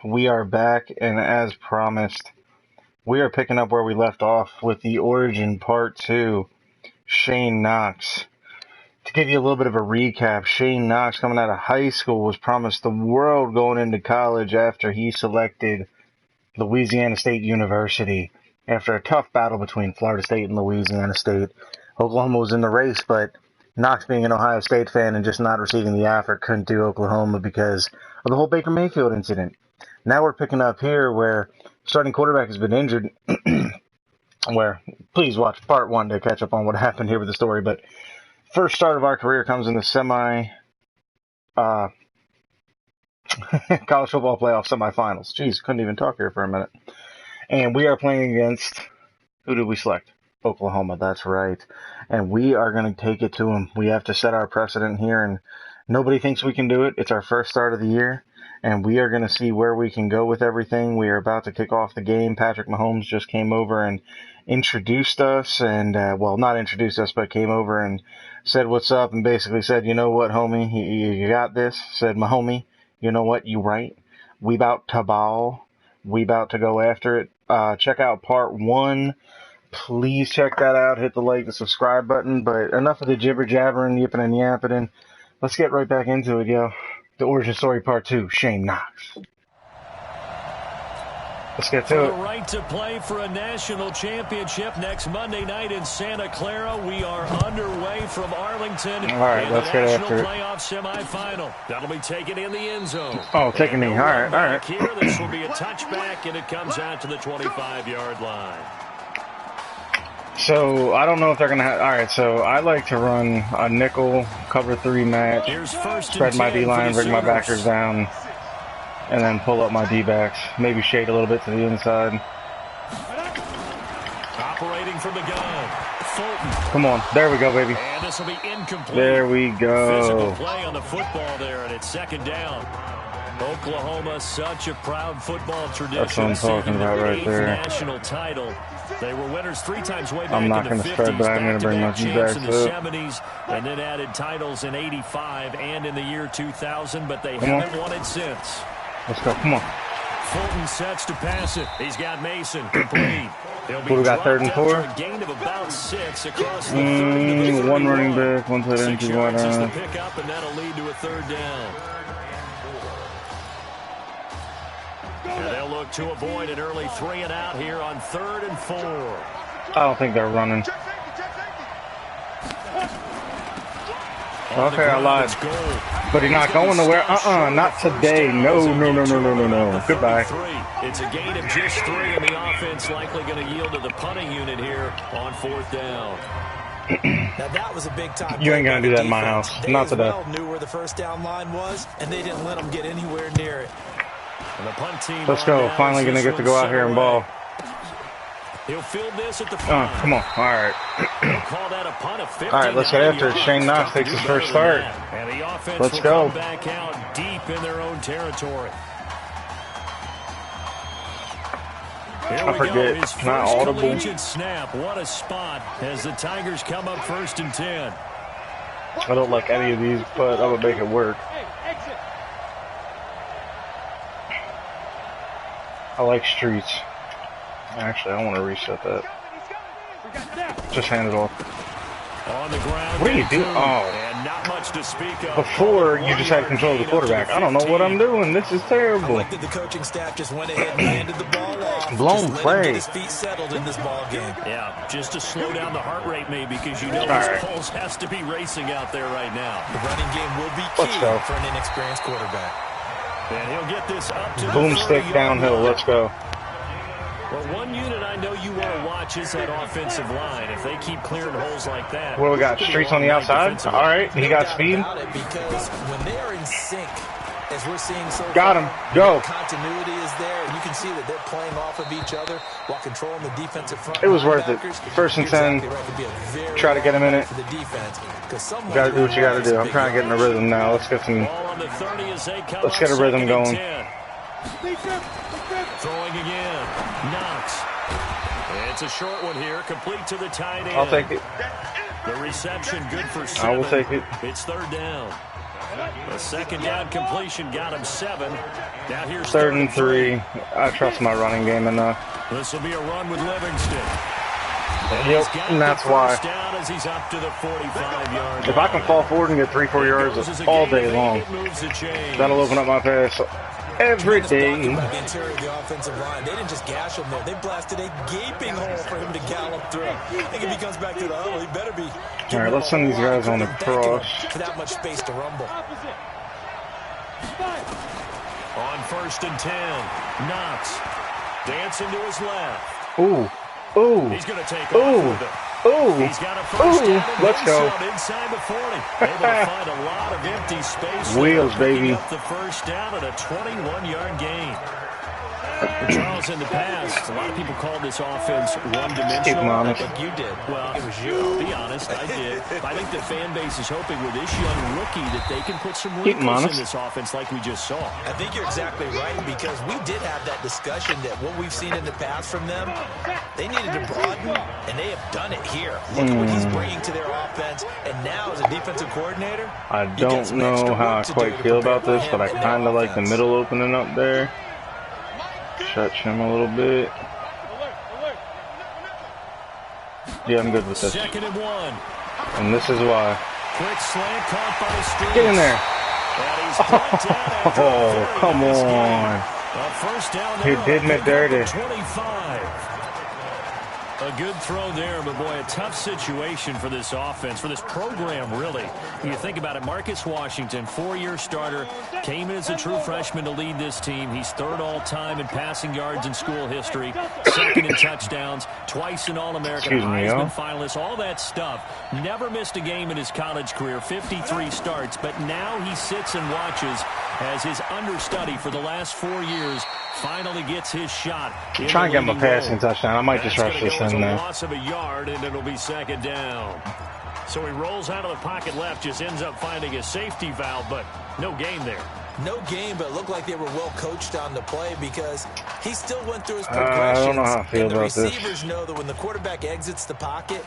We are back, and as promised, we are picking up where we left off with the Origin Part 2, Shane Knox. To give you a little bit of a recap, Shane Knox, coming out of high school, was promised the world going into college after he selected Louisiana State University. After a tough battle between Florida State and Louisiana State, Oklahoma was in the race, but Knox, being an Ohio State fan and just not receiving the offer, couldn't do Oklahoma because of the whole Baker Mayfield incident. Now we're picking up here where starting quarterback has been injured, where please watch part 1 to catch up on what happened here with the story. But first start of our career comes in the college football playoff semifinals. Jeez, couldn't even talk here for a minute. And we are playing against, who did we select? Oklahoma, that's right. And we are going to take it to them. We have to set our precedent here, and nobody thinks we can do it. It's our first start of the year, and we are going to see where we can go with everything. We are about to kick off the game. Patrick Mahomes just came over and introduced us, and, well, not introduced us, but came over and said what's up, and basically said, you know what, homie, you got this. Said, my homie, you know what, you right. We about to ball. We about to go after it. Check out part 1. Please check that out. Hit the like, the subscribe button. But enough of the jibber jabbering, yipping and yapping. Let's get right back into it, yo. The origin story part 2, Shane Knox. Let's get to it. The right to play for a national championship next Monday night in Santa Clara. We are underway from Arlington. All right, let's get after it. Playoff semifinal. That'll be taken in the end zone. Oh, taking me. All right. Here, this will be a touchback, and it comes out to the 25-yard line. So, I don't know if they're going to have... All right, so I like to run a nickel cover 3 match, spread my D-line, bring my backers down, and then pull up my D-backs. Maybe shade a little bit to the inside. Operating from the gun. Fulton. Come on. There we go, baby. And this will be incomplete. There we go. Physical play on the football there, and it's second down. Oklahoma, such a proud football tradition. That's what I'm talking about right there. National title. They were winners 3 times way back I'm not in the 50s, spread, but I'm going to bring my champs D-backs in the up. 70s, and then added titles in 85 and in the year 2000, but they haven't won it since. Let's go. Come on. Fulton sets to pass it. He's got Mason complete. Who we got, 3rd and 4? A gain of about 6 across the 30 one running back, 1 tight end, 2 wide yards is the pickup, and that'll lead to a 3rd down. And they'll look to avoid an early 3 and out here on 3rd and 4. I don't think they're running. Okay, I lied. But he's not going nowhere. Not today. No. Goodbye. It's a gain of just 3, and the offense likely going to yield to the punting unit here on 4th down. Now that was a big time. You ain't gonna do that in my house. Not today. They knew where the first down line was, and they didn't let them get anywhere near it. And the punt team. Let's go. Finally gonna get to go out here and ball. He'll field this at the front. Come on. All right. Call that a punt of 50. All right, let's get after it. Shane Knox takes his first start. And the offense let's will go. Come back out deep in their own territory. I forget. It's not audible. Snap. What a spot as the Tigers come up 1st and 10. I don't like any of these, but I'm gonna make it work. I like streets. Actually, I want to reset that. Just hand it off. On the ground. What are you doing? Oh. And not much to speak of. Before, you just had control of the quarterback. I don't know what I'm doing. This is terrible. I like that the coaching staff just went ahead and handed the ball off. Blown just play. Let him get his feet settled in this ball game. Yeah, just to slow down the heart rate maybe, because you know his pulse has to be racing out there right now. The running game will be key for an inexperienced quarterback. And he'll get this up to boomstick downhill. Let's go. Well, one unit I know you want to watch is that offensive line. If they keep clearing holes like that. What we got? Streets on the outside? All right. He got speed. Because when they are in sync, as we're seeing so got him. Go. Continuity is there, and you can see that they're playing off of each other while controlling the defensive front. It was worth it. 1st and 10. Try to get him in it. You got to do what you got to do. I'm trying to get in a rhythm now. Let's get some. Let's get a rhythm going. Throwing again. Knox. It's a short one here. Complete to the tight end. I'll take it. The reception good for 7. I will take it. It's 3rd down. The second down completion got him 7. Now here's 3rd and 3. I trust my running game enough. This will be a run with Livingston. Yep, and that's why. Down as he's up to the 45-yard if I can fall forward and get 3-4 yards all day long, that'll open up my pass every day. The interior of the offensive line, they didn't just gash him there. They blasted a gaping hole for him to gallop through. I think if he comes back to the huddle, he better be. All right, let's send these guys on the cross. For that much space to rumble. On 1st and 10, Knox dancing to his left. Ooh. Ooh. He's going to take Ooh. Ooh. He's got a first down. Let's go. Inside the 40. Able to find a lot of empty space. Wheels, baby. Up the first down and a 21-yard gain. Charles, in the past, a lot of people called this offense one-dimensional. I think you did. Well, it was you. I'll be honest, I did. I think the fan base is hoping with this young rookie that they can put some wrinkles in this offense like we just saw. I think you're exactly right, because we did have that discussion that what we've seen in the past from them, they needed to broaden, and they have done it here. Look at what he's bringing to their offense, and now as a defensive coordinator, I don't know how I quite feel about this, but I kind of like the middle opening up there. Stretch him a little bit. Yeah, I'm good with this. 2nd and 1. And this is why. Quick slant caught by the street. Get in there. Oh, come on. First down He did me dirty. 25. A good throw there, but boy, a tough situation for this offense, for this program, really. When you think about it, Marcus Washington, 4-year starter, came in as a true freshman to lead this team. He's 3rd all-time in passing yards in school history, 2nd in touchdowns, twice an All-American, Heisman finalist, all that stuff. Never missed a game in his college career, 53 starts, but now he sits and watches as his understudy for the last 4 years finally gets his shot. Try and get him a passing touchdown. I might just rush this in there. Loss of a yard, and it'll be 2nd down. So he rolls out of the pocket left, just ends up finding a safety valve, but no gain there. No game, but it looked like they were well coached on the play, because he still went through his progressions. I don't know how I feel about this. The receivers know that when the quarterback exits the pocket,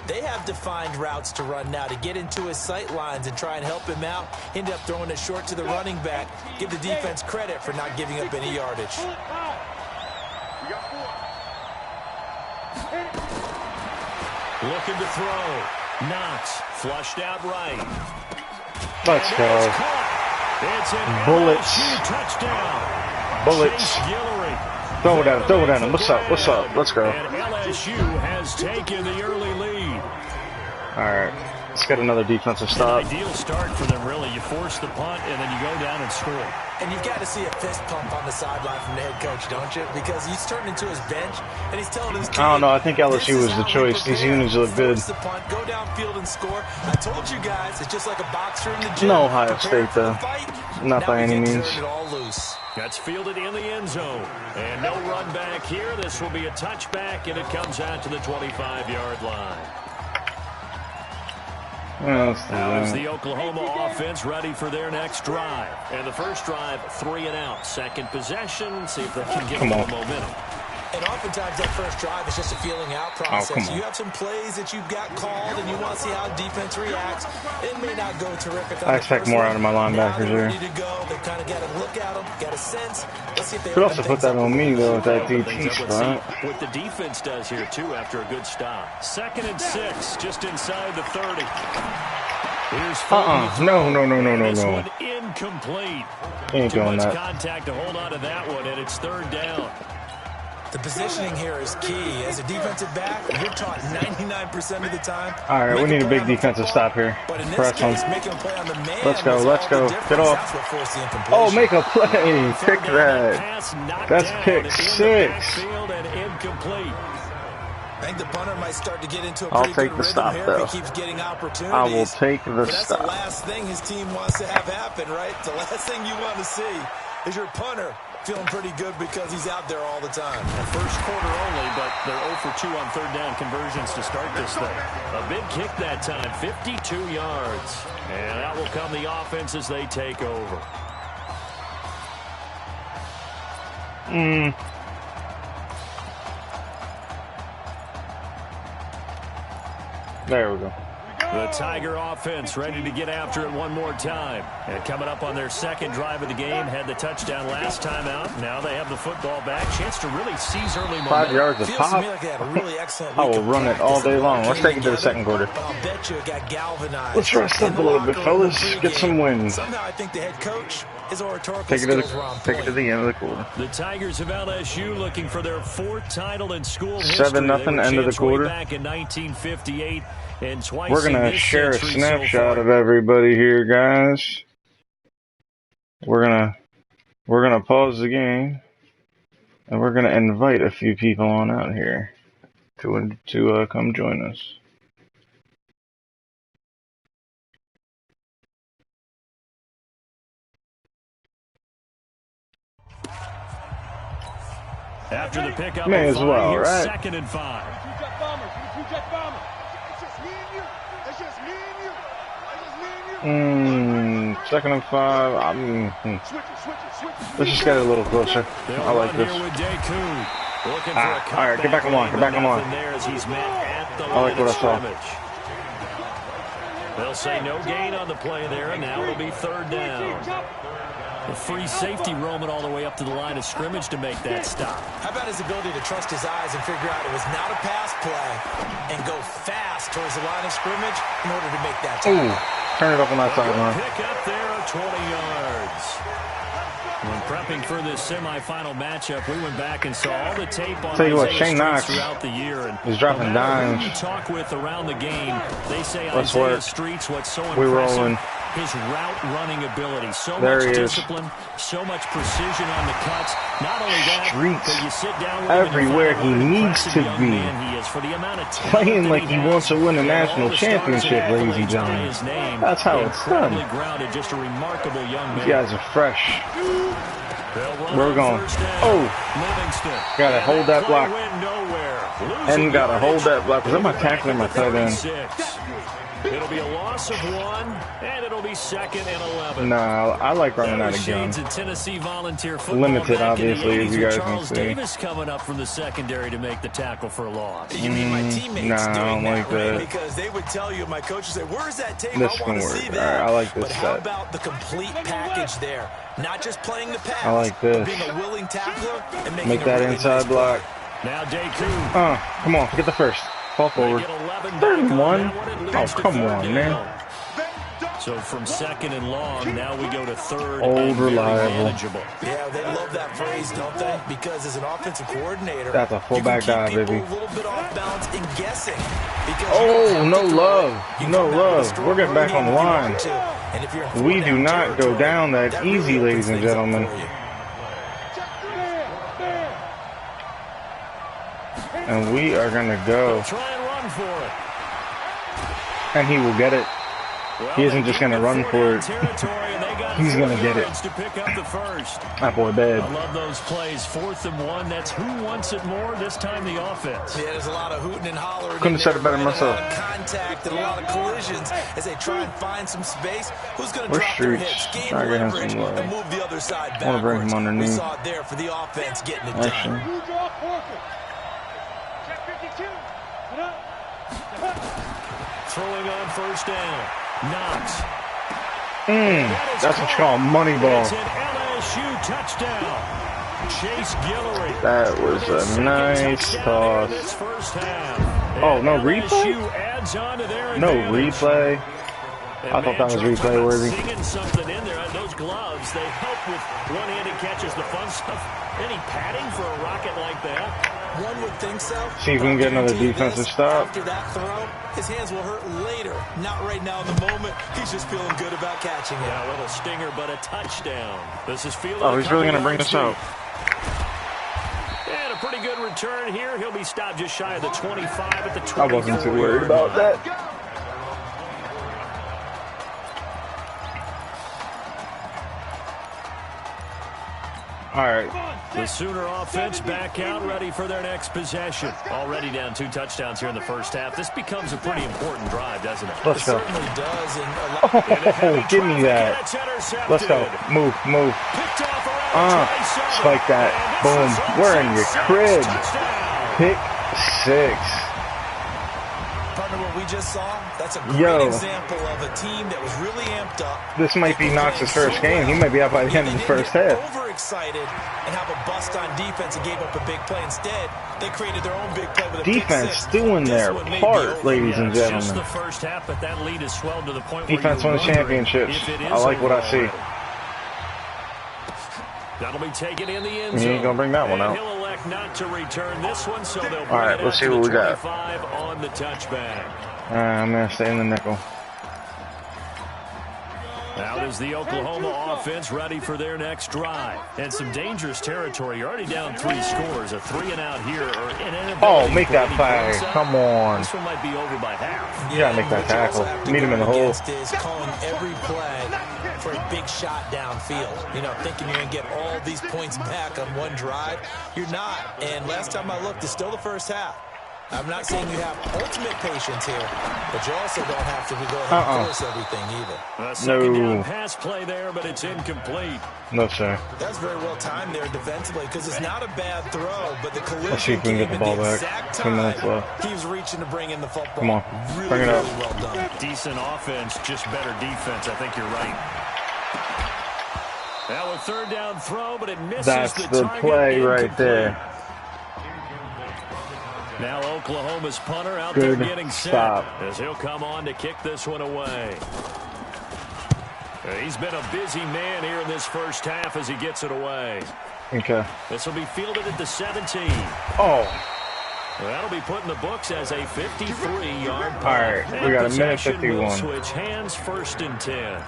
they have defined routes to run now to get into his sight lines and try and help him out. End up throwing it short to the running back. Give the defense credit for not giving up any yardage. Looking to throw. Knox flushed out right. Let's go. It's an Bullets. Touchdown. Bullets. Throw it at him. Throw it at him. What's up? What's up? Let's go. And LSU has taken the early lead. All right. Let's get another defensive stop. An ideal start for them, really. You force the punt, and then you go down and score. And you've got to see a fist pump on the sideline from the head coach, don't you? Because he's turned into his bench, and he's telling his team, I don't know. I think LSU was the choice. These units look good. The punt, go downfield and score. I told you guys, it's just like a boxer in the gym. No Ohio State, though. Not by any means. That's fielded in the end zone. And no run back here. This will be a touchback, and it comes out to the 25-yard line. Now is the Oklahoma offense ready for their next drive. And the first drive, 3 and out. Second possession, see if they can get a little momentum. And oftentimes that first drive is just a feeling out process. You have some plays that you've got called and you want to see how defense reacts. It may not go terrific. I expect more out of my linebackers here. Ready to go. They kind of got to look at them, got a sense. Let's see if they could also put that on me though with that DT spot. What the defense does here too after a good stop. 2nd and 6, just inside the 30. Here's No. This one incomplete. Ain't Too doing much that. contact to hold on to that one, and it's 3rd down. The positioning here is key. As a defensive back, you're taught 99% of the time. All right, we need a big defensive stop here. Press him. Let's go. Let's go. Get off. Oh, make a play. Pick that. That's pick 6. I think the punter might start to get into a I'll pretty take good the rhythm stop, here though. if he keeps getting opportunities. I will take the That's stop. the last thing his team wants to have happen, right? The last thing you want to see is your punter feeling pretty good because he's out there all the time. The first quarter only, but they're 0 for 2 on 3rd down conversions to start this thing. A big kick that time, 52 yards. And that will come the offense as they take over. There we go. The Tiger offense ready to get after it one more time. And coming up on their second drive of the game, had the touchdown last time out. Now they have the football back. Chance to really seize early momentum. 5 yards of pop. I will run it all day long. Let's take it to the second quarter. Let's rest up a little bit, fellas. Get some wins. Somehow I think the head coach, his oratorical Take it to the end of the quarter. The Tigers of LSU looking for their 4th title in school history. 7-0 end of the quarter. Back in 1958. And twice we're gonna share a snapshot of everybody here, guys. We're gonna pause the game, and we're gonna invite a few people on out here to come join us. After the pickup, may as well, right? 2nd and 5. Second and 5. Let's just get it a little closer. I like this. All right, get back on line. Get back on line. I like what I saw. They'll say no gain on the play there, and now it'll be 3rd down. A free safety roaming all the way up to the line of scrimmage to make that stop. How about his ability to trust his eyes and figure out it was not a pass play and go fast towards the line of scrimmage in order to make that tackle. Turn it up on that sideline. Pick up there, 20 yards. When prepping for this semifinal matchup, we went back and saw all the tape on Shane Knox throughout the year. And he's dropping dimes. Who you talk with around the game, they say Let's Isaiah work. Street's what's so We're impressive. rolling. His route running ability, so there much he is. discipline, so much precision on the cuts. Not only that, Streets but you sit down with everywhere he needs to be. He is for the amount of playing like he wants to win a national championship, ladies and gentlemen. That's how it's done. Grounded, just a remarkable young man. You guys are fresh. We're going. Oh, gotta hold that block. And gotta hold that block. Because I'm not tackling my tight end. It'll be a loss of 1, and it'll be 2nd and 11. Nah, I like running out of game. Limited, obviously, as you guys can see. Davis coming up from the secondary to make the tackle for a loss. You mean my teammates nah, I don't like that. Because they would tell you, my coach would say, where's that tape? This I want can to work. see All that. right, I like this but how set. about the complete package there? Not just playing the pass. I like this. But being a willing tackler and making Make that really inside nice block. Now Deku. Come on, get the first. Fall forward. 31. Oh, come on, man. So from 2nd and long, now we go to 3rd Old and very reliable. manageable. Yeah, they love that phrase, don't they? Because as an offensive coordinator, That's a fullback dive, you can keep baby. people a little bit off balance and guessing. Oh, no love. No love. We're getting back on the line. We do not go down that easy, ladies and gentlemen. And we are going to go. Try and run for it. And he will get it. He isn't just going to run for it. He's going to get it. That boy bad. I love those plays. 4th and 1. That's who wants it more. This time the offense. Yeah, there's a lot of hooting and hollering. Couldn't have said it better myself. A lot of contact and a lot of collisions as they try and find some space. Who's going to We're drop their streets. hips, gain Try to get him leverage, some love. and move the other side I want to bring backwards. him underneath. We saw it there for the offense getting it done. Throwing on 1st down. Knox. That's what you call a money ball. It's an LSU touchdown. Chase Guillory. That was a nice toss. Oh, no replay? No replay. I thought that was replay worthy. Singing something in there. Those gloves, they help with one-handed catches, the fun stuff. Any padding for a rocket like that? One would think so. See if we can get another defensive stop. After that throw, his hands will hurt later. Not right now in the moment. He's just feeling good about catching it. Yeah, a little stinger, but a touchdown. This is feeling. Oh, he's really going to bring this out. And a pretty good return here. He'll be stopped just shy of the 25 at the 24. I wasn't too worried about that. All right. The Sooner offense back out, ready for their next possession. Already down 2 touchdowns here in the first half. This becomes a pretty important drive, doesn't it? Let's go. It certainly does. Oh, give me that. Let's go. Move. Spike that. Boom. We're in your crib. Pick 6. Partner, what we just saw, that's a great example of a team that was really amped up. This might be Knox's first game. He might be out by the end of the first half. Overexcited and have a bust on defense and gave up a big play. Instead, they created their own big play with a defense doing their part, ladies and gentlemen. Just the first half, but that lead is swelled to the point defense won the championships. I like what I see. That'll be taken in the end zone. He ain't gonna bring that one out. He'll elect not to return this one, so they'll bring all right, let's see what we got. On the touchback. I'm gonna stay in the nickel. Out is the Oklahoma offense ready for their next drive. And some dangerous territory. You're already down 3 scores. A 3-and-out here. Or an make that play. Come on. This one might be over by half. You gotta make that tackle. Meet him in the hole. Is calling every play for a big shot downfield. You know, thinking you're going to get all these points back on one drive. You're not. And last time I looked, it's still the first half. I'm not saying you have ultimate patience here, but you also don't have to go ahead and force everything either. Second down pass play there, but it's incomplete. No, sir. That's very well timed there defensively because it's not a bad throw, but the collision Let's see if we can get the ball back. 2 minutes left. He was reaching to bring in the football. Come on. Really, bring it up. really well done. Decent offense, just better defense. I think you're right. Now a third down throw, but it misses the play right there. Now Oklahoma's punter out there getting set as he'll come on to kick this one away. He's been a busy man here in this first half as he gets it away. Okay. This will be fielded at the 17. Oh. That'll be put in the books as a 53-yard punt. All right, we got a minute 51. Switch hands, 1st and 10.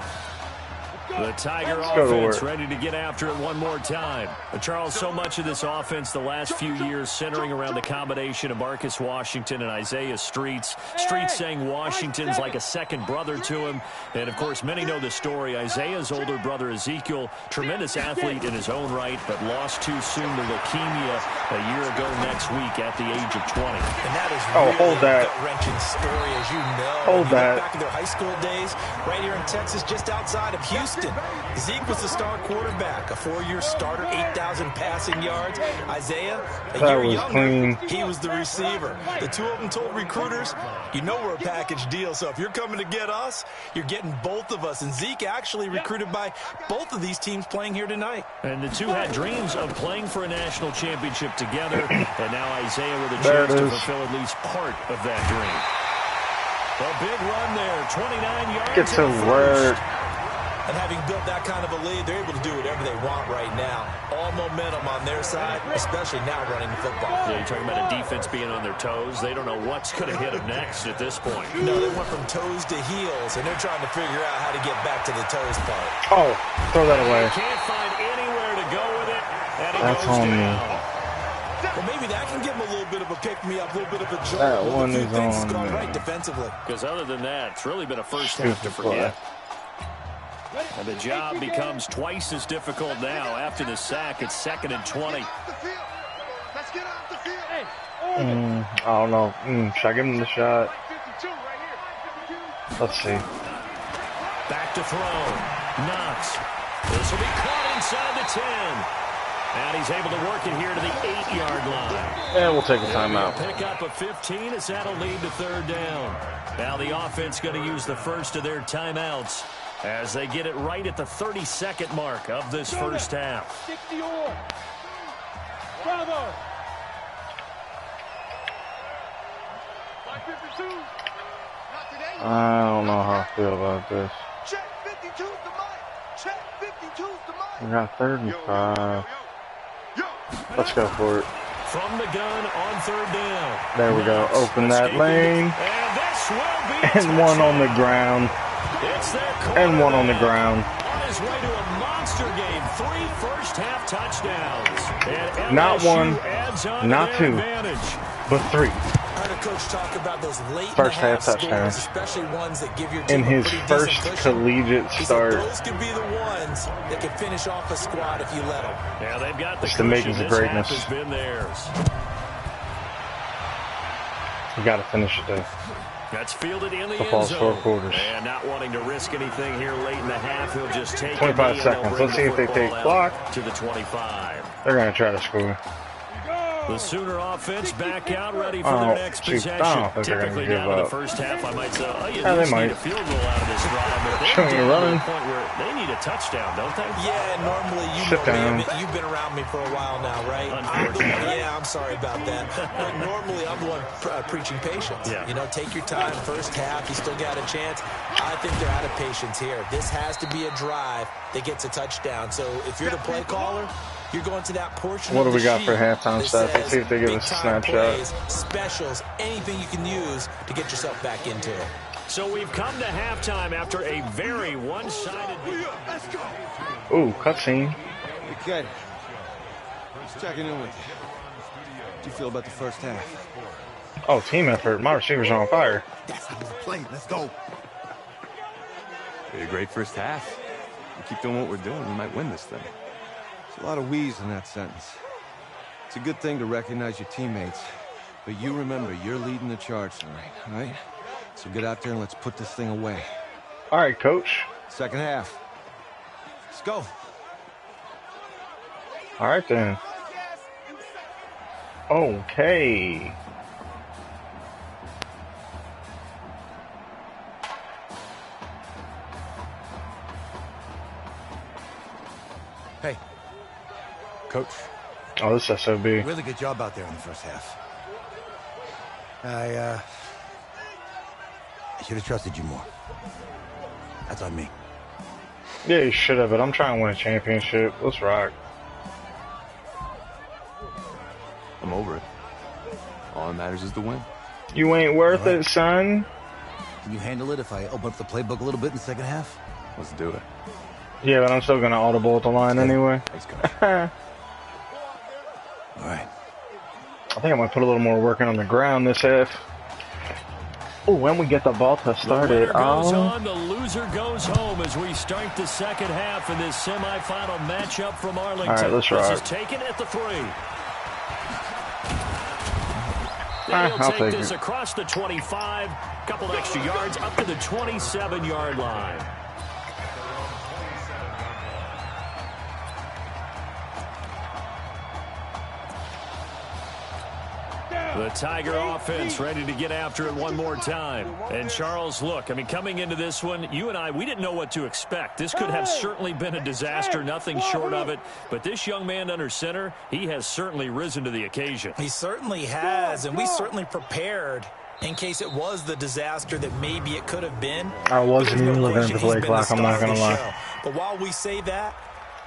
The Tiger offense ready to get after it one more time. But Charles, so much of this offense the last few years centering around the combination of Marcus Washington and Isaiah Streets. Streets saying Washington's like a second brother to him. And, of course, many know the story. Isaiah's older brother, Ezekiel, tremendous athlete in his own right, but lost too soon to leukemia a year ago next week at the age of 20. And that is really hold that. a gut-wrenching story, as you know. Hold that. Back in their high school days, right here in Texas, just outside of Houston. Zeke was the star quarterback, a 4-year starter, 8,000 passing yards. Isaiah, a year younger, he was the receiver. The two of them told recruiters, you know we're a package deal, so if you're coming to get us, you're getting both of us. And Zeke actually recruited by both of these teams playing here tonight. And the two had dreams of playing for a national championship together, and now Isaiah with a chance to fulfill at least part of that dream. A big run there, 29 yards. Get to work. And having built that kind of a lead, they're able to do whatever they want right now. All momentum on their side, especially now running the football. Yeah, you're talking about a defense being on their toes. They don't know what's going to hit them next at this point. No, they went from toes to heels, and they're trying to figure out how to get back to the toes part. Oh, throw that away. Can't find anywhere to go with it. And that's on me. Well, maybe that can give them a little bit of a pick-me-up, a little bit of a jolt. That one is on me. Right defensively. Because other than that, it's really been a first half to forget. And the job becomes twice as difficult now. After the sack, it's 2nd and 20. I don't know. Should I give him the shot? Let's see. Back to throw. Knox. This will be caught inside the 10. And he's able to work it here to the 8-yard line. And we'll take a timeout. Pick up a 15 as that'll lead to 3rd down. Now the offense going to use the first of their timeouts as they get it right at the 32nd mark of this first half. I don't know how I feel about this. We got 35. Let's go for it. From the gun on 3rd down. There we go. Open that lane. And one on the ground. And one on the ground. On his way to a monster game. 3 first-half touchdowns. Not one, not two, but 3. I heard a coach talk about those late first half touchdowns, especially ones that give your team in his first collegiate start. Those could be the ones that can finish off a squad if you let them. Yeah, they've got the it's the makings of greatness. Has been theirs. You got to finish it though. That's fielded in the Football's end zone. 4 quarters. And not wanting to risk anything here late in the half, he'll just take 25 seconds. Let's see if they take clock. To the 25. They're going to try to score. The Sooner offense back out, ready for their next possession. Typically down in the first half, I might say, you at least need a field goal out of this drive. But they're getting to the point where they need a touchdown, don't they? Yeah, normally you've been around me for a while now, right? I'm sorry about that. But normally I'm the one preaching patience. Yeah. You know, take your time. First half, you still got a chance. I think they're out of patience here. This has to be a drive that gets a touchdown. So if you're the play caller, you're going to that portion what of do the we got sheet for halftime stats? Let's see if they give us a snapshot. Plays, specials, anything you can use to get yourself back into it. So we've come to halftime after a very one-sided... Ooh, cutscene. Okay. Just checking in with you. How do you feel about the first half? Oh, team effort. My receivers are on fire. That's how we're playing. Let's go. A great first half. We keep doing what we're doing, we might win this thing. There's a lot of we's in that sentence. It's a good thing to recognize your teammates, but you remember you're leading the charge tonight, all right? So get out there and let's put this thing away. All right, coach. Second half. Let's go. All right, then. Okay. Hey. Coach. Oh, this SOB. Really good job out there in the first half. I should have trusted you more. That's on me. Yeah, you should have, but I'm trying to win a championship. Let's rock. I'm over it. All that matters is the win. You ain't worth it, son. Can you handle it if I open up the playbook a little bit in the second half? Let's do it. Yeah, but I'm still going to audible at the line anyway. Thanks, Coach. All right. I think I'm going to put a little more work in on the ground this half. Oh, when we get the ball to start it. The winner goes on, the loser goes home as we start the second half in this semifinal matchup from Arlington. All right, let's rock. This is taken at the 3. I'll He'll take take this it. across the 25, couple extra yards up to the 27-yard line. The Tiger offense ready to get after it one more time. And Charles, look, I mean, coming into this one, you and I, we didn't know what to expect. This could have certainly been a disaster, nothing short of it. But this young man under center, he has certainly risen to the occasion. He certainly has, and we certainly prepared in case it was the disaster that maybe it could have been. I wasn't There's even no looking at the question play he's been clock, the I'm not star of going to the lie. show. But while we say that,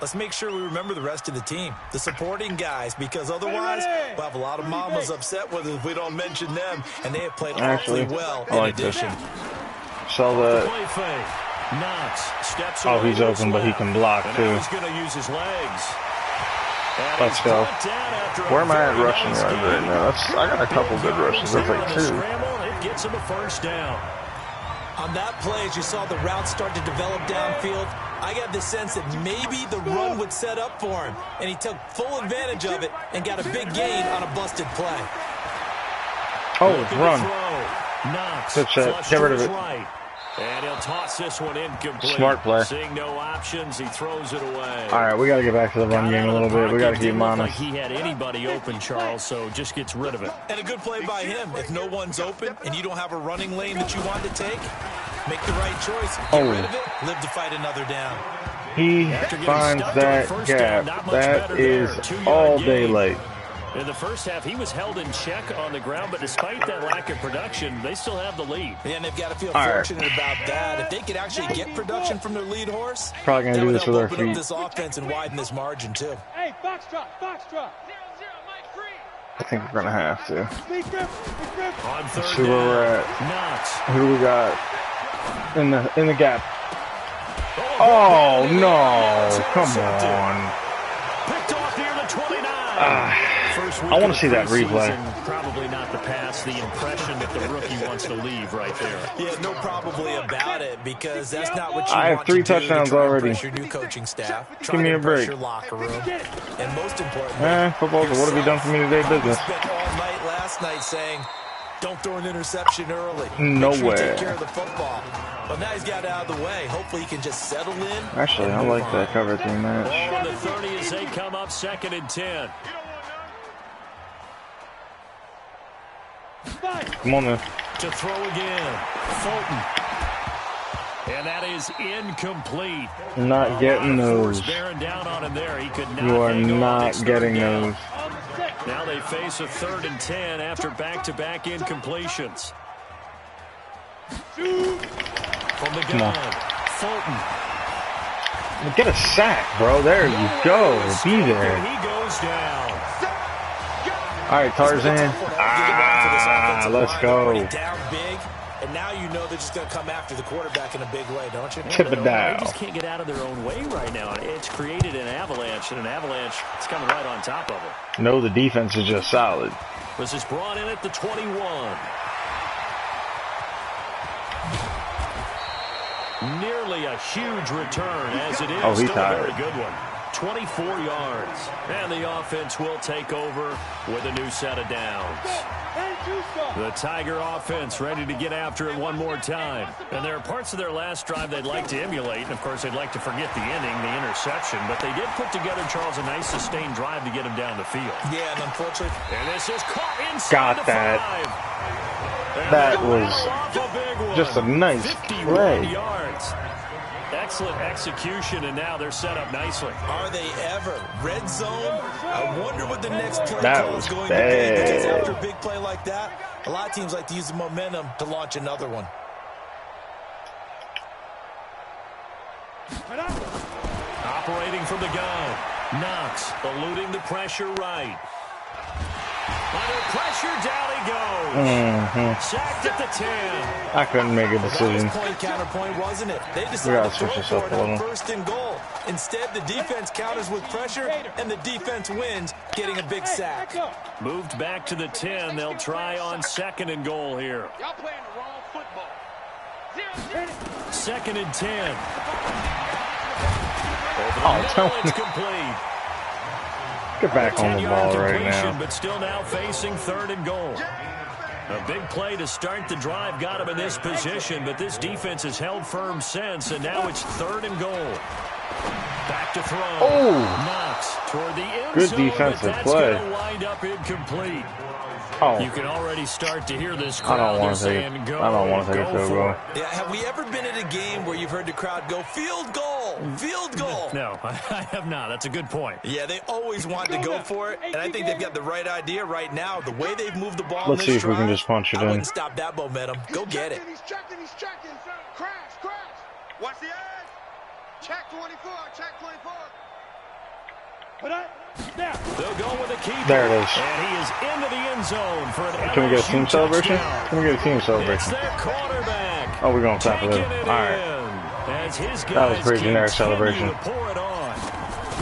let's make sure we remember the rest of the team, the supporting guys, because otherwise we'll have a lot of mamas upset with us if we don't mention them, and they have played awfully well I in like addition. So the... Play fake. Knox steps Oh, away he's to open, but he left. can block, And too. now he's going to use his legs. And Let's he's go. brought down after a Where am I at very rushing nice yards game. right now? I got a couple good rushes. That's On like the 2. scramble, it gets him a first down. On that play, as you saw the route start to develop downfield, I got the sense that maybe the run would set up for him, and he took full advantage of it and got a big gain on a busted play. Oh, Looking to run. throw. Knox Good set. flushed Get rid to of his it. right. And he'll toss this one incomplete. Smart play. Seeing no options, he throws it away. All right, we got to get back to the run Got game out a of little the bit. We got to pocket, keep him didn't look honest. like he had anybody open, Charles, so just gets rid of it. And a good play by him. If no one's open and you don't have a running lane that you want to take, make the right choice. Get rid of it. Live to fight another down. He finds that gap. That is all day late. In the first half, he was held in check on the ground, but despite that lack of production, they still have the lead. Yeah, and they've got to feel All right. fortunate about that. If they could actually get production from their lead horse, Probably gonna that do would this with help our open up feet. this offense and widen this margin, too. Hey, box drop. I think we're gonna have to. On third Let's see where we're down, at. Knox. Who do we got in the gap? Oh no! Come on! Picked off near the 29. First week I wanna of the see that replay. preseason, probably not the pass, the impression that the rookie wants to leave right there. Yeah, no probably about it, because that's not what you I have want 3 to do touchdowns to try and already. impress your new coaching staff. Give me a break. Your locker room. And most importantly, Football's a what have you done for me today yourself. business. We spent all night last night saying, don't throw an interception early. No Make sure you way. take care of the football. But now he's got it out of the way. Hopefully he can just settle in. Actually, I and like move that on. cover 3 match. Ball on the 30 as they come up 2nd and 10. Come on, man. To throw again. Fulton. And that is incomplete. Not getting those. Bearing down on him there. He could not You are hang on. not getting those. Now they face a 3rd and 10 after back-to-back incompletions. From the gun, Fulton. Get a sack, bro. There you go. Be there. He goes down. All right, Tarzan. Let's go. Down big, and now you know they're just going to come after the quarterback in a big way, don't you? Tip it down. They just can't get out of their own way right now. It's created an avalanche, and an avalanche is coming right on top of it. No, the defense is just solid. This is brought in at the 21. Nearly a huge return, as it is. Oh, he's still tired. a very good one. 24 yards. And the offense will take over with a new set of downs. The Tiger offense ready to get after it one more time. And there are parts of their last drive they'd like to emulate. And, of course, they'd like to forget the inning, the interception. But they did put together, Charles, a nice sustained drive to get him down the field. Yeah, and unfortunately. And this is caught inside Got the that. 5. That was just a nice 51 play. yards. Excellent execution, and now they're set up nicely. Are they ever? Red zone? I wonder what the next play That call was is going bad. to be, because after a big play like that, a lot of teams like to use the momentum to launch another one. Operating from the gun. Knox eluding the pressure right. Under pressure, down he goes. Sacked at the 10. I couldn't make a decision. Point counterpoint, wasn't it? They We decided gotta to switch throw this up for it a on little. 1st and goal. Instead, the defense counters with pressure, and the defense wins, getting a big sack. Moved back to the 10. They'll try on 2nd and goal here. Y'all playing the wrong football. 2nd and 10. Oh, tell me. It's complete. Get back on the 10-yard ball right completion, now. but still now facing 3rd and goal. A big play to start the drive got him in this position, but this defense has held firm since, and now it's 3rd and goal. Back to throw. Oh! Knox toward the end Good zone, defensive but that's play. going to wind up incomplete. Oh, You can already start to hear this I crowd. don't want to They're take saying, it. go, I don't want to take a go field for goal. it. Yeah, have we ever been at a game where you've heard the crowd go, field goal, field goal? No, I have not. That's a good point. Yeah, they always want to go for it, and I think they've got the right idea right now. The way they've moved the ball Let's in see this if we can drive, just punch it I in. wouldn't stop that momentum. Go get it. He's checking. Crash. Watch the edge. Check 24. They'll go with a keeper. There it is. And he is into the end zone for an Can we get a team LSU celebration? touchdown. Can we get a team It's celebration? their quarterback. Oh, we're going to clap for Taking that. it All right. in as his That was guys pretty generic continue celebration. to pour it on.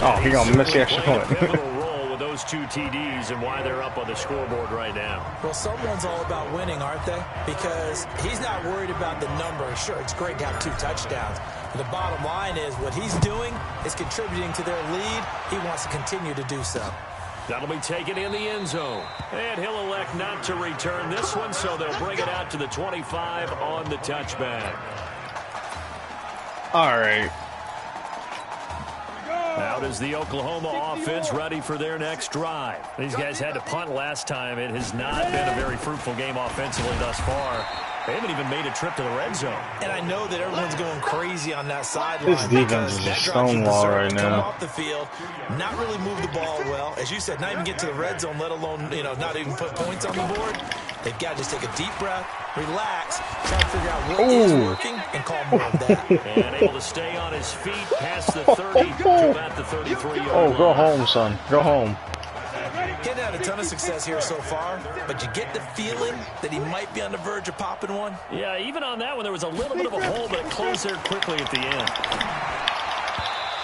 Oh, he's going to miss the extra Played a point. pivotal role with those 2 TDs and why they're up on the scoreboard right now. Well, someone's all about winning, aren't they? Because he's not worried about the number. Sure, it's great to have 2 touchdowns. But the bottom line is what he's doing is contributing to their lead. He wants to continue to do so. That'll be taken in the end zone. And he'll elect not to return this one, so they'll bring it out to the 25 on the touchback. All right. Out is the Oklahoma offense ready for their next drive. These guys had to punt last time. It has not been a very fruitful game offensively thus far. They haven't even made a trip to the red zone. And I know that everyone's going crazy on that sideline. This defense is a stonewall right Come now. off the field, not really move the ball well. As you said, not even get to the red zone, let alone, not even put points on the board. They've got to just take a deep breath, relax, try to figure out what is working, and call more of that. And able to stay on his feet past the 30 to about the 33-yard Oh, line. go home, son. Go home. Getting had a ton of success here so far, but you get the feeling that he might be on the verge of popping one. Yeah, even on that one, there was a little bit of a hole, but it closed there quickly at the end.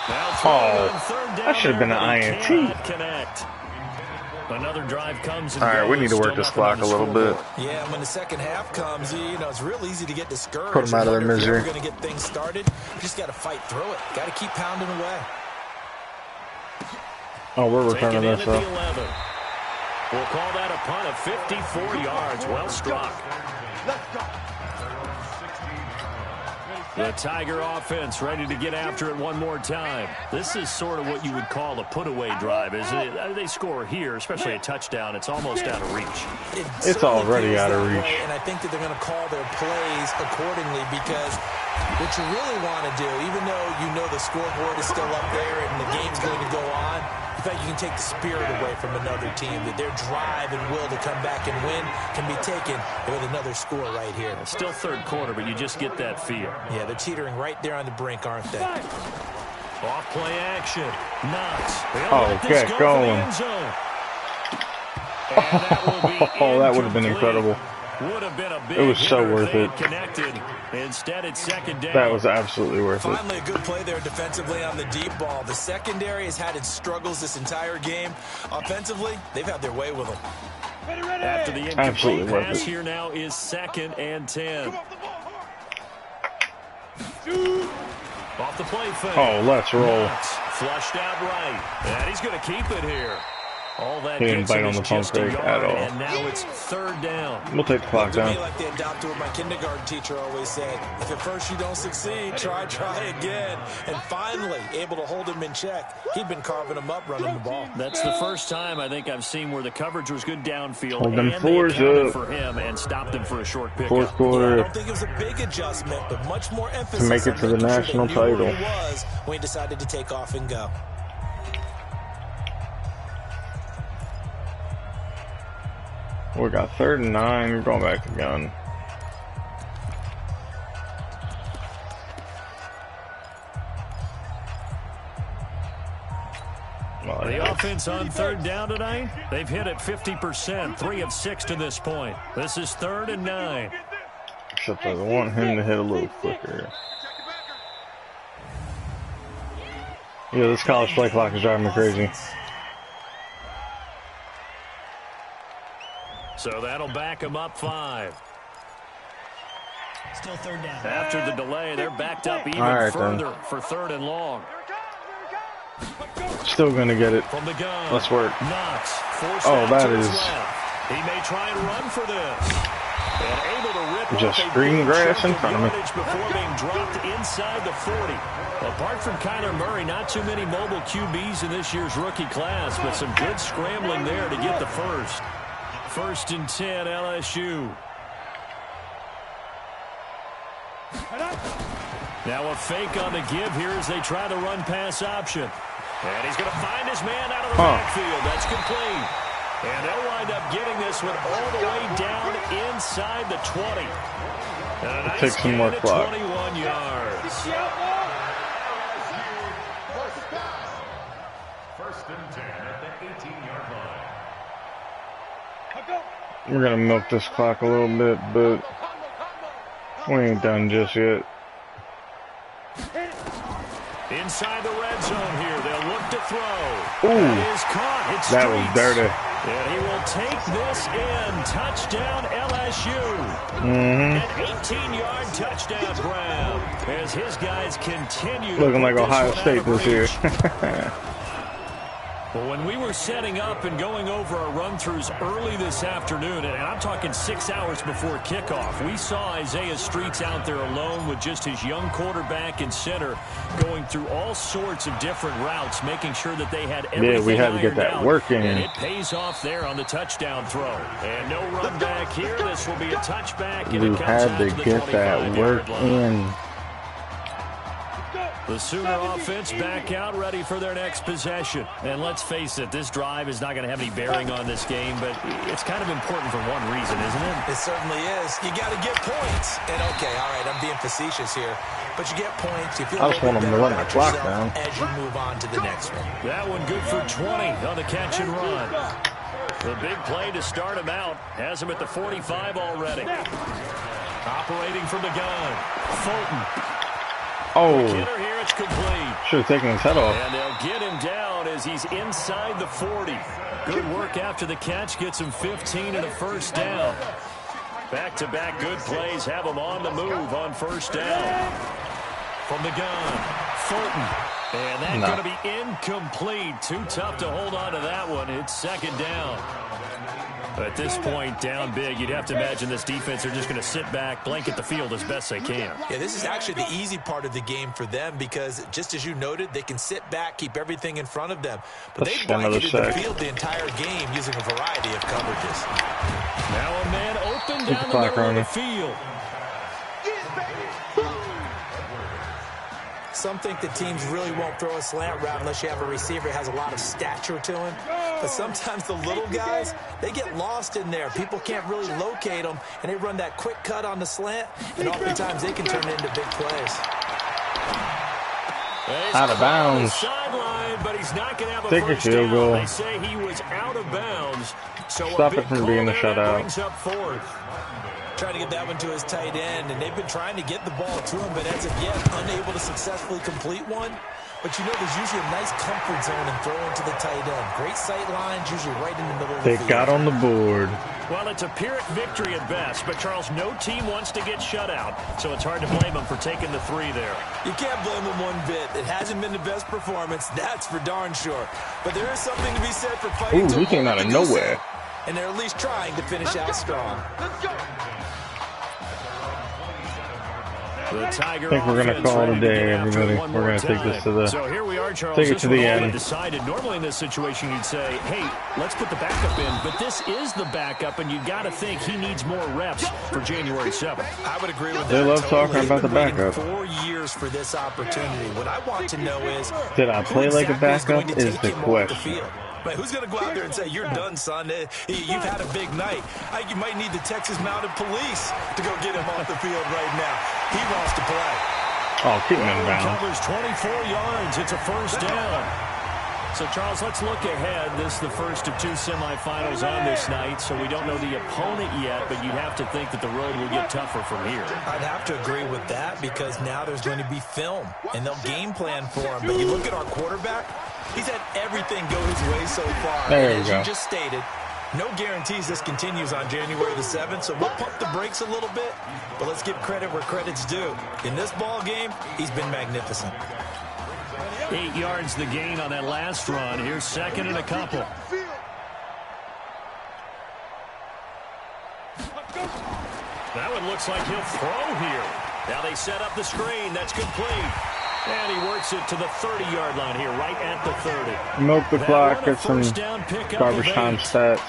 Now throwing on third down that should have been there, an but he INT. cannot connect. Another drive comes and All right, we goes, need to work still this nothing on clock the a little bit. scoreboard. Yeah, and when the second half comes, it's real easy to get discouraged. Put 'em out of their and wonder if misery. you're going to get things started. You just got to fight through it. Got to keep pounding away. Oh, we're Taken returning in this at up. the 11. We'll call that a punt of 54 yards. Well struck. The Tiger offense ready to get after it one more time. This is sort of what you would call a put-away drive, isn't it? They score here, especially a touchdown. It's almost out of reach. It's already out of reach. And I think that they're going to call their plays accordingly, because what you really want to do, even though you know the scoreboard is still up there and the game's going to go on, in fact, you can take the spirit away from another team, that their drive and will to come back and win can be taken with another score right here. It's still third quarter, but you just get that feel. Yeah, they're teetering right there on the brink, aren't they? Off play action. Knox. Oh, get going. Oh, that would have been incredible. Would have been a big it was so worth it. Connected. Instead, it's second down. That was absolutely worth it. Finally, a good play there defensively on the deep ball. The secondary has had its struggles this entire game. Offensively, they've had their way with them. After the incomplete pass here now is 2nd and 10. Off the play fake. Oh, let's roll. Knox, flushed out right. And he's going to keep it here. All that he didn't bite on the pump fake at all. And now it's 3rd down. We'll take the clock down. Like they adopted what my kindergarten teacher always said. If at first you don't succeed, try again. And finally, able to hold him in check. He'd been carving him up running the ball. That's the first time I think I've seen where the coverage was good downfield. Hold them and fours they accounted up for him and stopped him for a short pickup. Fourth quarter. Yeah, I don't think it was a big adjustment, but much more emphasis to make it to the national title. He was when he decided to take off and go. We got 3rd and 9. We're going back again. The offense on 3rd down tonight, they've hit it 50%, 3 of 6 to this point. This is 3rd and 9. Except I want him to hit a little quicker. Yeah, this college play clock is driving me crazy. So that'll back them up 5. Still 3rd down. After the delay, they're backed up even further for 3rd and long. Still gonna get it. From the gun. Let's work. Knox, oh, that is. He may try and run for this. And able to rip just green grass in front of me. Before being dropped inside the 40. Apart from Kyler Murray, not too many mobile QBs in this year's rookie class, but some good scrambling there to get the first. 1st and 10, LSU. Now a fake on the give here as they try the run pass option. And he's going to find his man out of the backfield. That's complete. And they'll wind up getting this one all the way down inside the 20. And a nice take some more clock. 21 yards. 1st and 10 at the 18-yard line. We're gonna milk this clock a little bit, but we ain't done just yet. Inside the red zone here, they'll look to throw. Ooh, that is caught. It's that was dirty. And he will take this in. Touchdown LSU. An 18-yard touchdown grab as his guys continue. Looking like Ohio State this year. Well, when we were setting up and going over our run-throughs early this afternoon, and I'm talking 6 hours before kickoff, we saw Isaiah Streets out there alone with just his young quarterback and center going through all sorts of different routes, making sure that they had everything. Yeah, we had to get that work in. And it pays off there on the touchdown throw. And no run back here. This will be a touchback. We had to get that work in. The Sooner offense back out, ready for their next possession. And let's face it, this drive is not going to have any bearing on this game, but it's kind of important for one reason, isn't it? It certainly is. You got to get points. And okay, all right, I'm being facetious here, but you get points. You feel I just want them to run the clock down as you move on to the next one. That one good for 20 on the catch and run. The big play to start him out has him at the 45 already. Operating from the gun, Fulton. Oh, Here, it's complete. should have taken his head off. And they'll get him down as he's inside the 40. Good work after the catch. Gets him 15 and a first down. Back-to-back good plays have him on the move on first down. From the gun, Fulton. And that's going to be incomplete. Too tough to hold on to that one. It's second down. At this point, down big, you'd have to imagine this defense are just going to sit back, blanket the field as best they can. Yeah, this is actually the easy part of the game for them because, just as you noted, they can sit back, keep everything in front of them. But they blanketed the field the entire game using a variety of coverages. Now a man open down the middle of the field. Some think that teams really won't throw a slant route unless you have a receiver who has a lot of stature to him. But sometimes the little guys, they get lost in there. People can't really locate them, and they run that quick cut on the slant, and oftentimes they can turn it into big plays. Out of bounds. Sideline, but he's not going to have a Take a field goal. They say he was out of bounds. So stop it from being a shutout. Brings up fourth. Trying to get that one to his tight end, and they've been trying to get the ball to him, but as of yet, unable to successfully complete one. But you know, there's usually a nice comfort zone in throwing to the tight end. Great sight lines, usually right in the middle of the field. They got on the board. Well, it's a Pyrrhic victory at best, but Charles, no team wants to get shut out, so it's hard to blame them for taking the 3 there. You can't blame them one bit. It hasn't been the best performance, that's for darn sure. But there is something to be said for fighting. Ooh, he came out of nowhere. And they're at least trying to finish out strong. Let's go. I think we're going to call it a day, everybody. We're going to take this to the... So here we are, Charles. Take it to the end. Decided. Normally in this situation, you'd say, hey, let's put the backup in. But this is the backup, and you got to think he needs more reps for January 7th. I would agree with that. They love talking about the backup. 4 years for this opportunity. What I want to know is, did I play like a backup is the question. But who's going to go out there and say, you're done, son? You've had a big night. You might need the Texas Mounted Police to go get him off the field right now. He wants to play. Oh, keep him in bounds. Covers 24 yards. It's a first down. So, Charles, let's look ahead. This is the first of 2 semifinals on this night, so we don't know the opponent yet, but you have to think that the road will get tougher from here. I'd have to agree with that because now there's going to be film, and they'll game plan for him. But you look at our quarterback, he's had everything go his way so far. There and you go. You just stated, no guarantees this continues on January the 7th, so we'll pump the brakes a little bit, but let's give credit where credit's due. In this ball game, he's been magnificent. 8 yards the gain on that last run. Here's second and a couple. That one looks like he'll throw here. Now they set up the screen. That's complete. And he works it to the 30-yard line here, right at the 30. Milk the clock, get some garbage time stats.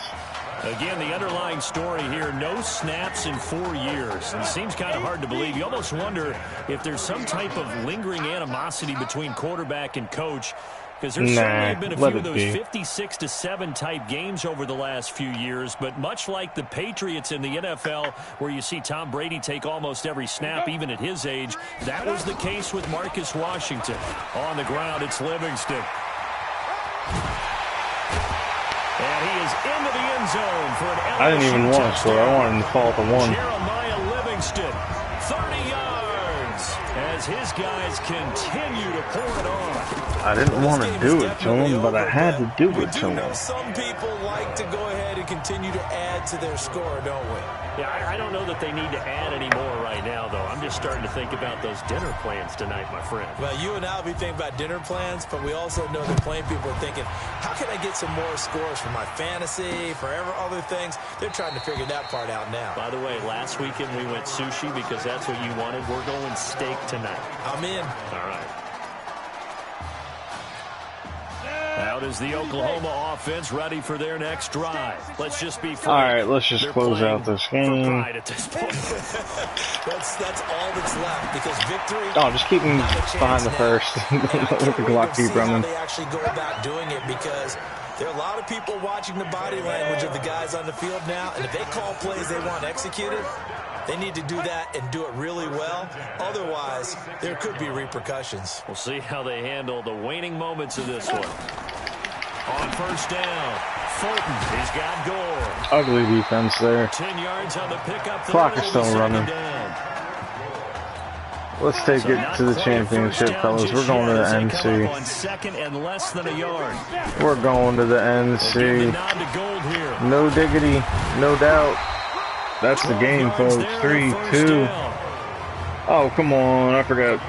Again, the underlying story here, no snaps in 4 years. It seems kind of hard to believe. You almost wonder if there's some type of lingering animosity between quarterback and coach, because there's certainly been a few of those 56-7 type games over the last few years, but much like the Patriots in the NFL, where you see Tom Brady take almost every snap, even at his age, that was the case with Marcus Washington. On the ground, it's Livingston. And he is into the end zone for an LSU I didn't even want to score. I wanted him to fall to 1. Jeremiah Livingston, 30 yards, as his guys continue to pour it on. I didn't want to do it to him, but I had to do it to him. Some people like to go ahead and continue to add to their score, don't we? Yeah, I don't know that they need to add any more right now, though. I'm just starting to think about those dinner plans tonight, my friend. Well, you and I will be thinking about dinner plans, but we also know that plenty of people are thinking, how can I get some more scores for my fantasy, for other things? They're trying to figure that part out now. By the way, last weekend we went sushi because that's what you wanted. We're going steak tonight. I'm in. All right. Out is the Oklahoma offense ready for their next drive. Let's just be frank. All right, let's just close out this game. For pride at this point. that's all that's left because victory. Oh, just keep him behind the first. Let the clock keep running. How they actually go about doing it because there are a lot of people watching the body language of the guys on the field now, and if they call plays they want executed, they need to do that and do it really well. Otherwise, there could be repercussions. We'll see how they handle the waning moments of this one. On first down, Fulton, he's got Gore. Ugly defense there. 10 yards on the pickup. Clock is still running. Let's take it to the championship, fellas. We're going to the NC. On second and less than a yard. We're going to the NC. No diggity, no doubt. That's the game, folks. 3-2. Oh, come on. I forgot.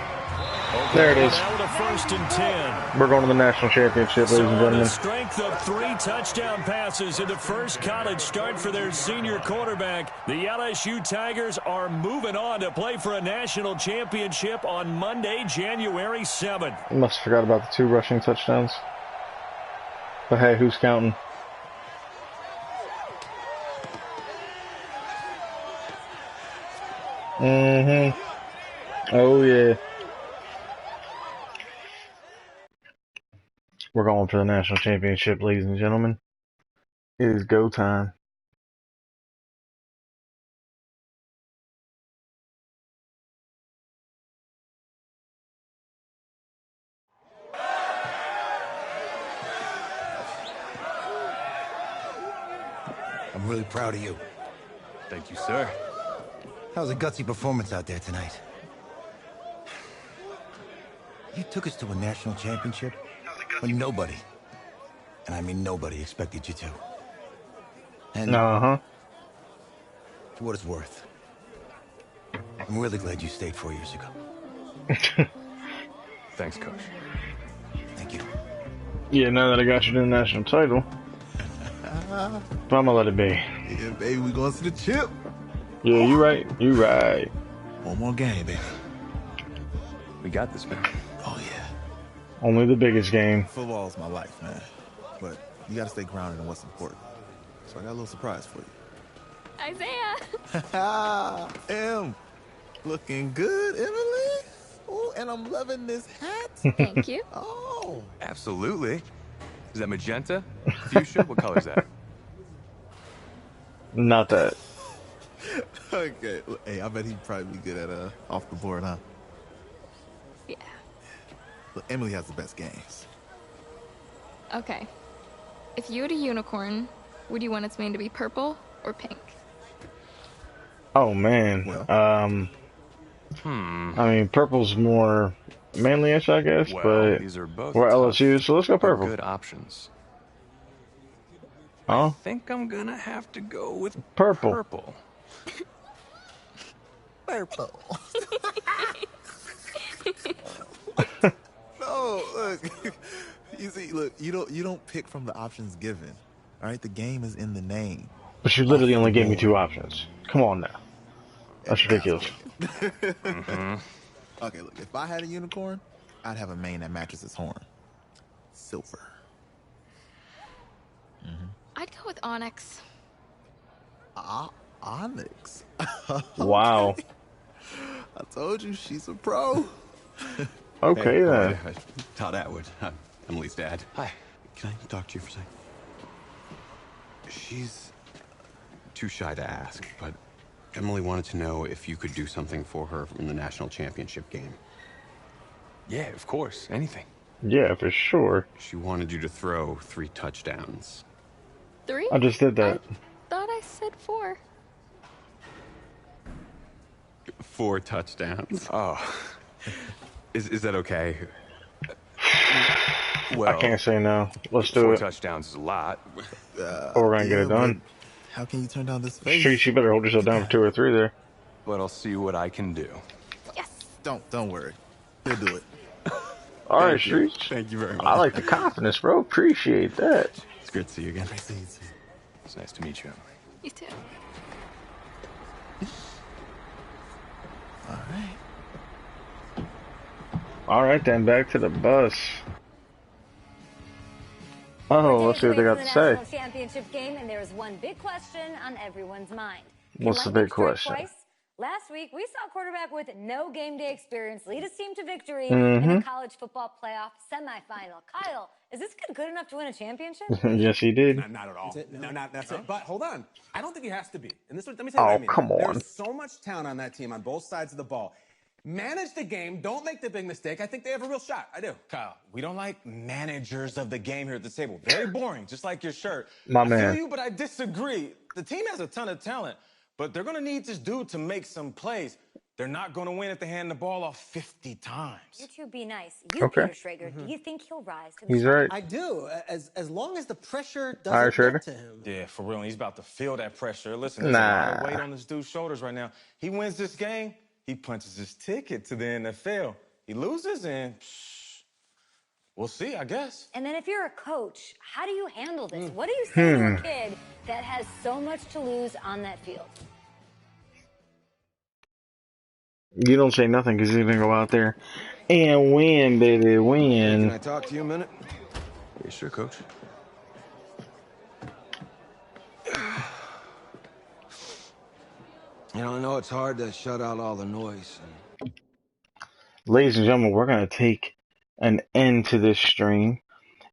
There it is. Now with a 1st and 10. We're going to the national championship, ladies and So on gentlemen. the strength of 3 touchdown passes in the first college start for their senior quarterback, the LSU Tigers are moving on to play for a national championship on Monday, January 7th. I must have forgot about the 2 rushing touchdowns. But hey, who's counting? Oh, yeah. We're going for the national championship, ladies and gentlemen. It is go time. I'm really proud of you. Thank you, sir. That was a gutsy performance out there tonight. You took us to a national championship when nobody, and I mean nobody, expected you to. And for what it's worth, I'm really glad you stayed 4 years ago. Thanks, Coach. Thank you. Yeah, now that I got you to the national title, I'm gonna let it be. Yeah, baby, we going to the chip. Yeah, you right. You right. One more game, baby. We got this, man. Oh, yeah. Only the biggest game. Football's my life, man. But you got to stay grounded in what's important. So I got a little surprise for you. Isaiah! Em, looking good, Emily. Oh, and I'm loving this hat. Thank you. Oh. Absolutely. Is that magenta? Fuchsia? What color is that? Not that. Okay. Hey, I bet he'd probably be good at off the board, huh? Yeah. Look, Emily has the best games. Okay. If you had a unicorn, would you want its mane to be purple or pink? Oh man. Well. I mean, purple's more manly-ish, I guess, Well, but these are both we're tough, LSU, so let's go but purple. good options. Huh? I think I'm gonna have to go with Purple. Purple. Purple. No, look. You see, look, you don't pick from the options given. All right, the game is in the name. But you literally only gave me 2 options. Come on now. That's ridiculous. Okay, look, if I had a unicorn, I'd have a mane that matches its horn. Silver. I'd go with onyx. Onyx. Wow. I told you, she's a pro. Okay then. Todd Atwood. I'm Emily's dad. Hi. Can I talk to you for a second? She's too shy to ask, but Emily wanted to know if you could do something for her in the national championship game. Yeah, of course. Anything. Yeah, for sure. She wanted you to throw 3 touchdowns. 3? I just did that. I thought I said 4. 4 touchdowns. Oh. Is that okay? Well, I can't say no. Let's do 4 it. touchdowns is a lot. Or we're gonna get it done. How can you turn down this face? Streets, you better hold yourself down for 2 or 3 there. But I'll see what I can do. Yes. Don't worry. He'll do it. All right, Streets. Thank you very much. I like the confidence, bro. Appreciate that. It's great to see you again. It's nice to meet you. You too. All right. All right, then back to the bus. Oh, let's see what they got to say. National championship game, and there is one big question on everyone's mind. What's the big question? Last week, we saw a quarterback with no game day experience lead his team to victory in a college football playoff semifinal. Kyle, is this kid good enough to win a championship? Yes, he did. Not at all. No, that's it. But hold on. I don't think he has to be. And this, let me say Oh, what I mean. come on. There's so much talent on that team on both sides of the ball. Manage the game. Don't make the big mistake. I think they have a real shot. I do. Kyle, we don't like managers of the game here at the table. Very boring, just like your shirt. My I man. feel you, but I disagree. The team has a ton of talent, but they're going to need this dude to make some plays. They're not going to win if they hand the ball off 50 times. You two be nice. You, Okay. Peter Schrager, do you think he'll rise to the He's challenge? right. I do, as long as the pressure All right, doesn't Schrader. get to him. Yeah, for real. And he's about to feel that pressure. Listen, there's a lot of weight on this dude's shoulders right now. He wins this game, he punches his ticket to the NFL. He loses, and we'll see, I guess. And then if you're a coach, how do you handle this? What do you say to a kid that has so much to lose on that field? You don't say nothing because he's going to go out there and win, baby, win. Can I talk to you a minute? Yeah, sure, Coach. You know, I know it's hard to shut out all the noise. Ladies and gentlemen, we're going to take an end to this stream,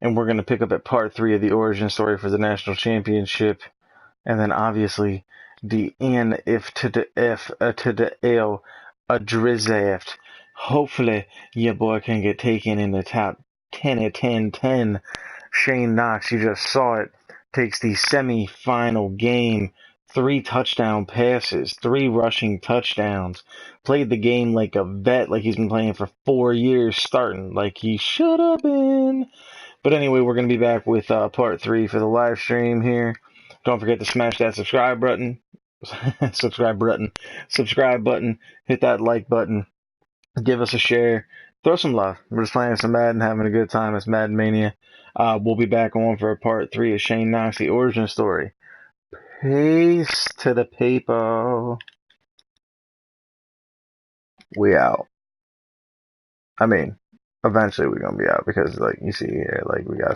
and we're going to pick up at part 3 of the origin story for the national championship, and then obviously the N if to the F to the L, a drizaft. Hopefully, your boy can get taken in the top 10 at 10-10. Shane Knox, you just saw it, takes the semi-final game. 3 touchdown passes, 3 rushing touchdowns. Played the game like a vet, like he's been playing for 4 years starting, like he should have been. But anyway, we're going to be back with part 3 for the live stream here. Don't forget to smash that subscribe button. subscribe button. Hit that like button. Give us a share. Throw some love. We're just playing some Madden, having a good time. It's Madden Mania. We'll be back on for part 3 of Shane Knox, the origin story. Peace to the people. We out. I mean, eventually we're going to be out because, like, you see here, like, we got stuff.